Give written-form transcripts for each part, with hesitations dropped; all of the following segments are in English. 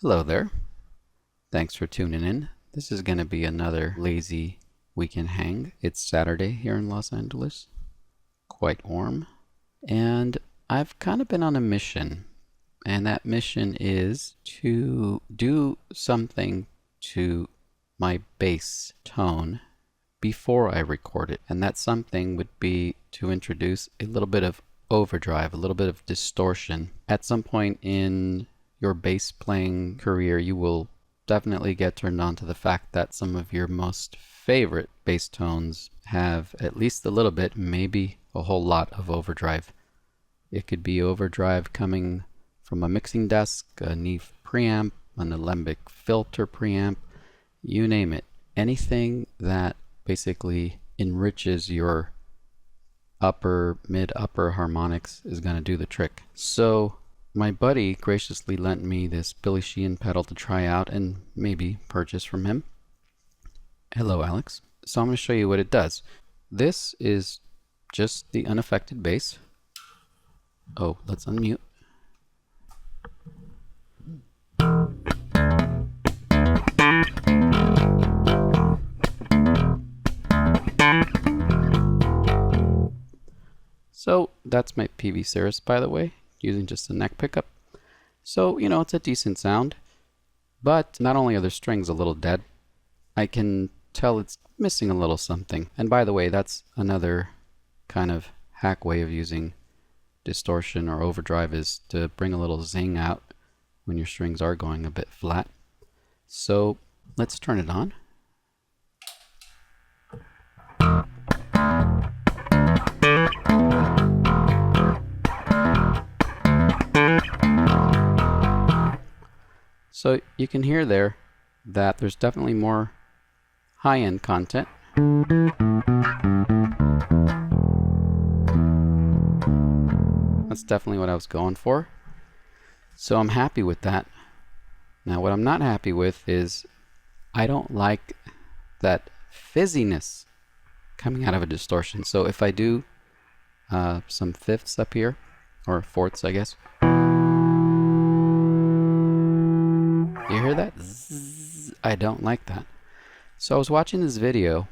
Hello there. Thanks for tuning in. This is going to be another lazy weekend hang. It's Saturday here in Los Angeles. Quite warm. And I've kind of been on a mission. And that mission is to do something to my bass tone before I record it. And that something would be to introduce a little bit of overdrive, a little bit of distortion. At some point in your bass playing career, you will definitely get turned on to the fact that some of your most favorite bass tones have at least a little bit, maybe a whole lot of overdrive. It could be overdrive coming from a mixing desk, a Neve preamp, an alembic filter preamp, you name it. Anything that basically enriches your upper, mid-upper harmonics is going to do the trick. So my buddy graciously lent me this Billy Sheehan pedal to try out and maybe purchase from him. Hello, Alex. So I'm going to show you what it does. This is just the unaffected bass. Oh, let's unmute. So that's my PV Cirrus, by the way, using just a neck pickup. So, you know, it's a decent sound, but not only are the strings a little dead, I can tell it's missing a little something. And by the way, that's another kind of hack way of using distortion or overdrive, is to bring a little zing out when your strings are going a bit flat. So let's turn it on. So you can hear there that there's definitely more high-end content. That's definitely what I was going for. So I'm happy with that. Now what I'm not happy with is I don't like that fizziness coming out of a distortion. So if I do some fifths up here, or fourths I guess, you hear that? Zzz. I don't like that. So I was watching this video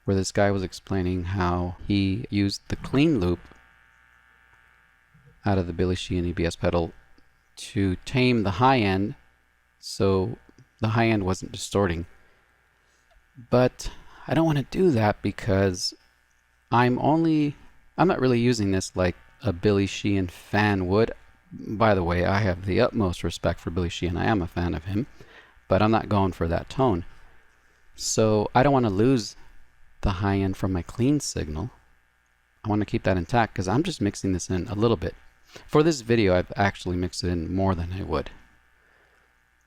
where this guy was explaining how he used the clean loop out of the Billy Sheehan EBS pedal to tame the high end, so the high end wasn't distorting. But I don't want to do that because I'm not really using this like a Billy Sheehan fan would. By the way, I have the utmost respect for Billy Sheehan. I am a fan of him, but I'm not going for that tone. So I don't want to lose the high end from my clean signal. I want to keep that intact because I'm just mixing this in a little bit. For this video, I've actually mixed it in more than I would.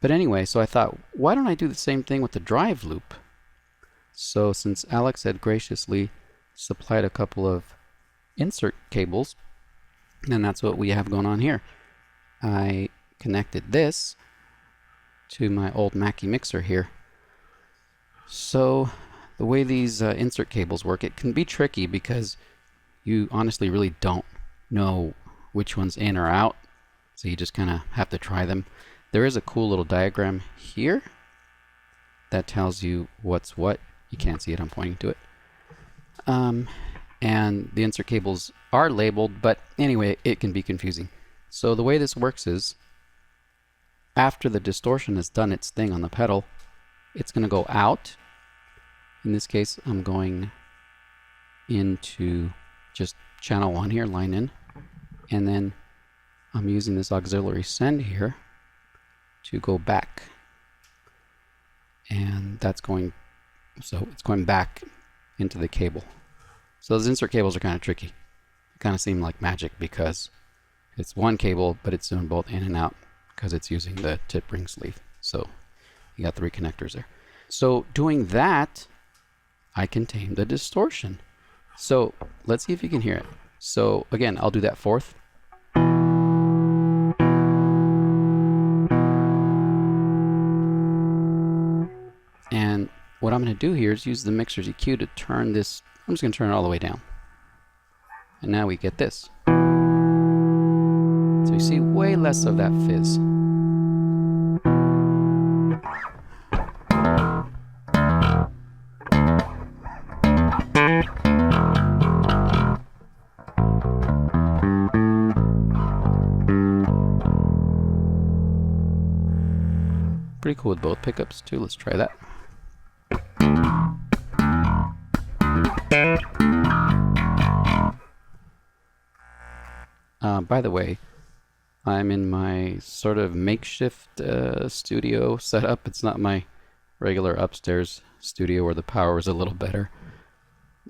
But anyway, so I thought, why don't I do the same thing with the drive loop? So since Alex had graciously supplied a couple of insert cables, and that's what we have going on here, I connected this to my old Mackie mixer here. So the way these insert cables work, it can be tricky because you honestly really don't know which one's in or out, so you just kind of have to try them. There is a cool little diagram here that tells you what's what. You can't see it, I'm pointing to it. And the insert cables are labeled, but anyway, it can be confusing. So the way this works is, after the distortion has done its thing on the pedal, it's going to go out. In this case, I'm going into just channel 1 here, line in, and then I'm using this auxiliary send here to go back. And that's going, so it's going back into the cable. So those insert cables are kind of tricky. They kind of seem like magic because it's one cable, but it's doing both in and out because it's using the tip ring sleeve. So you got 3 connectors there. So doing that, I can tame the distortion. So let's see if you can hear it. So again, I'll do that fourth. And what I'm going to do here is use the mixer's EQ to turn this. I'm just going to turn it all the way down. And now we get this. So you see way less of that fizz. Pretty cool with both pickups too. Let's try that. By the way, I'm in my sort of makeshift studio setup. It's not my regular upstairs studio where the power is a little better.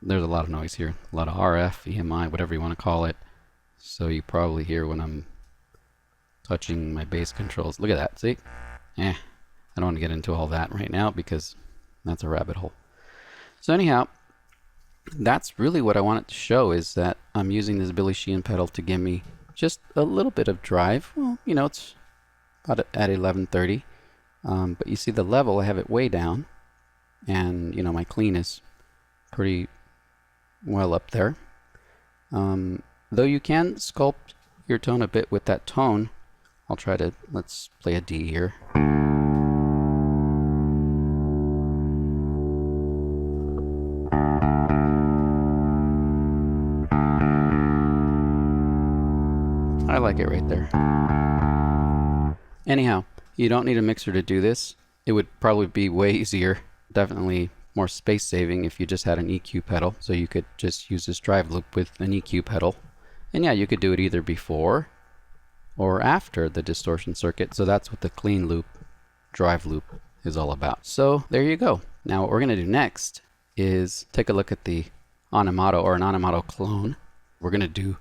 There's a lot of noise here, a lot of RF, EMI, whatever you want to call it. So you probably hear when I'm touching my bass controls. Look at that, see? I don't want to get into all that right now because that's a rabbit hole. So anyhow, that's really what I wanted to show, is that I'm using this Billy Sheehan pedal to give me just a little bit of drive. Well, you know, it's about at 11:30, but you see the level, I have it way down, and you know, my clean is pretty well up there. Though you can sculpt your tone a bit with that tone. I'll try to, let's play a D here. I like it right there. Anyhow, you don't need a mixer to do this. It would probably be way easier, definitely more space saving if you just had an EQ pedal. So you could just use this drive loop with an EQ pedal. And yeah, you could do it either before or after the distortion circuit. So that's what the clean loop, drive loop is all about. So there you go. Now what we're going to do next is take a look at the Animato, or an Animato clone. We're going to do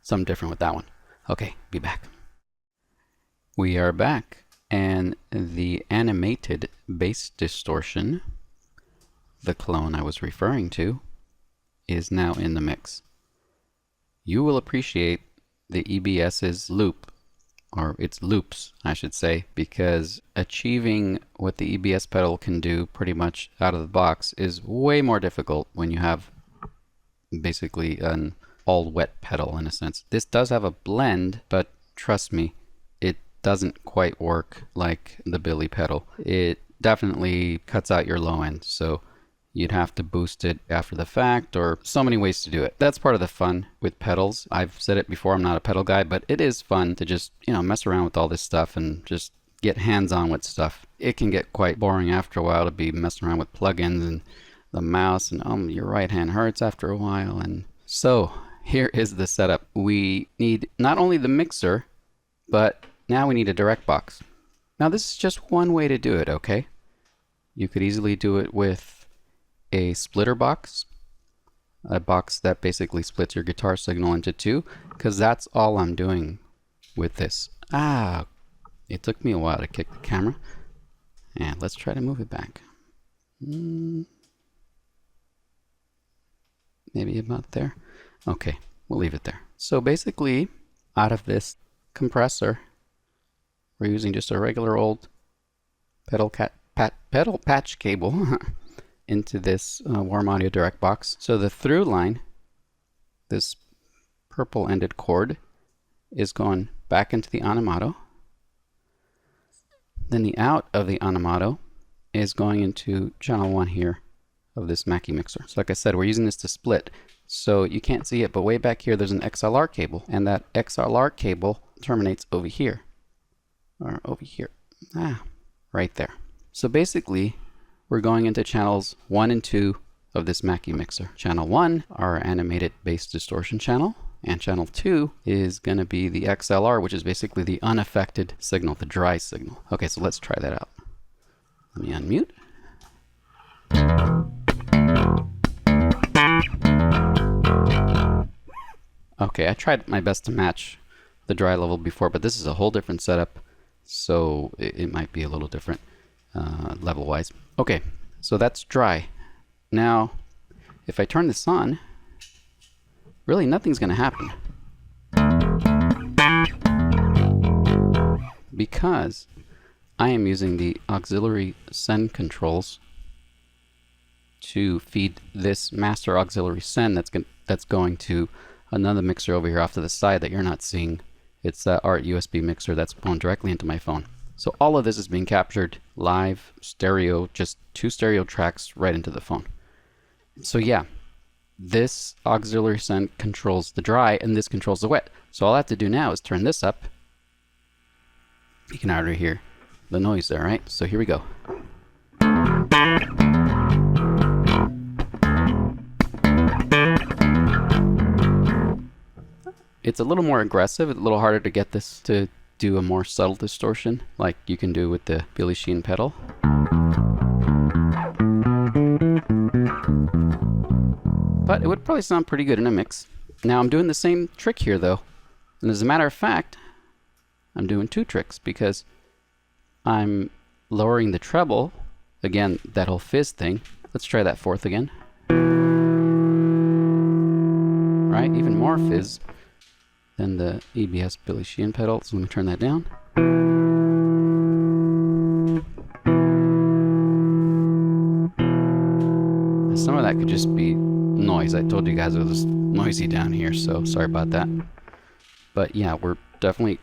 something different with that one. Okay, be back. We are back, and the animated bass distortion, the clone I was referring to, is now in the mix. You will appreciate the EBS's loop, or its loops, I should say, because achieving what the EBS pedal can do pretty much out of the box is way more difficult when you have basically an all wet pedal in a sense. This does have a blend, but trust me, it doesn't quite work like the Billy pedal. It definitely cuts out your low end, so you'd have to boost it after the fact, or so many ways to do it. That's part of the fun with pedals. I've said it before, I'm not a pedal guy, but it is fun to just, you know, mess around with all this stuff and just get hands-on with stuff. It can get quite boring after a while to be messing around with plugins and the mouse, and your right hand hurts after a while. And so here is the setup. We need not only the mixer, but now we need a direct box. Now this is just one way to do it, okay? You could easily do it with a splitter box, a box that basically splits your guitar signal into two, because that's all I'm doing with this. It took me a while to kick the camera, and let's try to move it back. Maybe about there. Okay, we'll leave it there. So basically, out of this compressor, we're using just a regular old pedal patch cable into this warm audio direct box. So the through line, this purple ended cord, is going back into the Animato. Then the out of the Animato is going into channel 1 here of this Mackie mixer. So like I said, we're using this to split. So you can't see it, but way back here there's an XLR cable, and that XLR cable terminates over here. Or over here. Right there. So basically, we're going into channels 1 and 2 of this Mackie mixer. Channel 1, our animated bass distortion channel, and channel 2 is going to be the XLR, which is basically the unaffected signal, the dry signal. Okay, so let's try that out. Let me unmute. Okay, I tried my best to match the dry level before, but this is a whole different setup, so it might be a little different level wise. Okay, so that's dry. Now, if I turn this on, really nothing's going to happen, because I am using the auxiliary send controls to feed this master auxiliary send that's going to another mixer over here off to the side that you're not seeing. It's that ART USB mixer that's going directly into my phone. So all of this is being captured live, stereo, just 2 stereo tracks right into the phone. So yeah, this auxiliary send controls the dry, and this controls the wet. So all I have to do now is turn this up. You can already hear the noise there, right? So here we go. It's a little more aggressive, a little harder to get this to do a more subtle distortion like you can do with the Billy Sheehan pedal. But it would probably sound pretty good in a mix. Now I'm doing the same trick here though. And as a matter of fact, I'm doing two tricks because I'm lowering the treble. Again, that whole fizz thing. Let's try that fourth again. Right, even more fizz than the EBS Billy Sheehan pedal. So let me turn that down. Some of that could just be noise. I told you guys it was noisy down here, so sorry about that. But yeah, we're definitely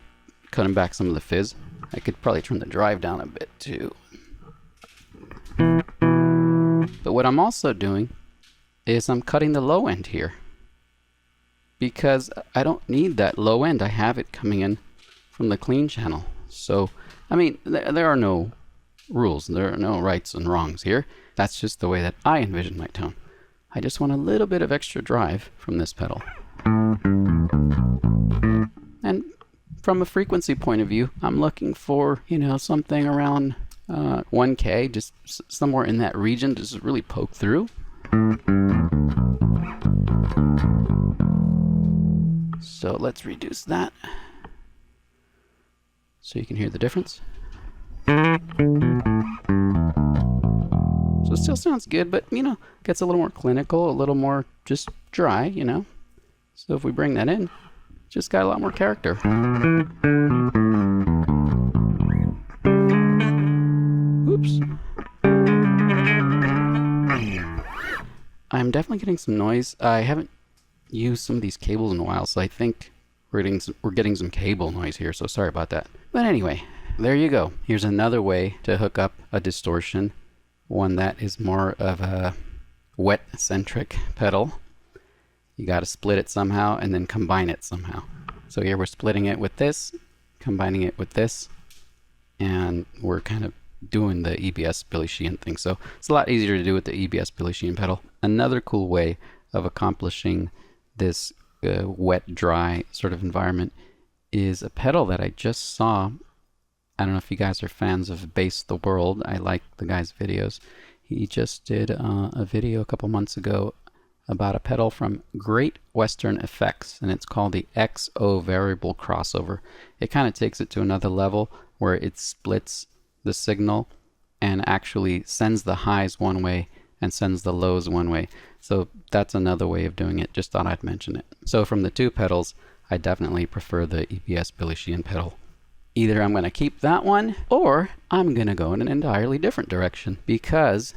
cutting back some of the fizz. I could probably turn the drive down a bit too. But what I'm also doing is I'm cutting the low end here, because I don't need that low end. I have it coming in from the clean channel. So, I mean, there are no rules. There are no rights and wrongs here. That's just the way that I envision my tone. I just want a little bit of extra drive from this pedal. And from a frequency point of view, I'm looking for, you know, something around 1K, just somewhere in that region, just really poke through. So let's reduce that so you can hear the difference. So it still sounds good, but, you know, gets a little more clinical, a little more just dry, you know. So if we bring that in, just got a lot more character. Oops. I'm definitely getting some noise. I haven't used some of these cables in a while, so I think we're getting some cable noise here, so sorry about that. But anyway, there you go. Here's another way to hook up a distortion, one that is more of a wet-centric pedal. You got to split it somehow and then combine it somehow. So here we're splitting it with this, combining it with this, and we're kind of doing the EBS Billy Sheehan thing. So it's a lot easier to do with the EBS Billy Sheehan pedal. Another cool way of accomplishing this wet, dry sort of environment is a pedal that I just saw. I don't know if you guys are fans of Bass the World. I like the guy's videos. He just did a video a couple months ago about a pedal from Great Western Effects, and it's called the XO Variable Crossover. It kind of takes it to another level where it splits the signal and actually sends the highs one way and sends the lows one way. So that's another way of doing it. Just thought I'd mention it. So from the two pedals, I definitely prefer the EBS Billy Sheehan pedal. Either I'm going to keep that one or I'm going to go in an entirely different direction, because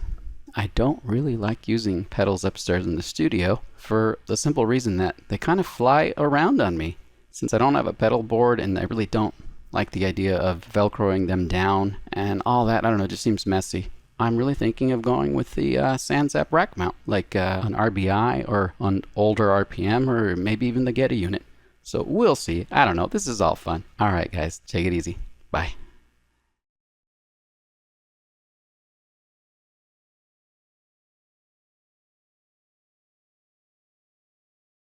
I don't really like using pedals upstairs in the studio for the simple reason that they kind of fly around on me. Since I don't have a pedal board and I really don't like the idea of velcroing them down and all that, I don't know, it just seems messy. I'm really thinking of going with the Sanzap rack mount, like an RBI or an older RPM, or maybe even the Getty unit. So we'll see. I don't know. This is all fun. All right, guys, take it easy. Bye.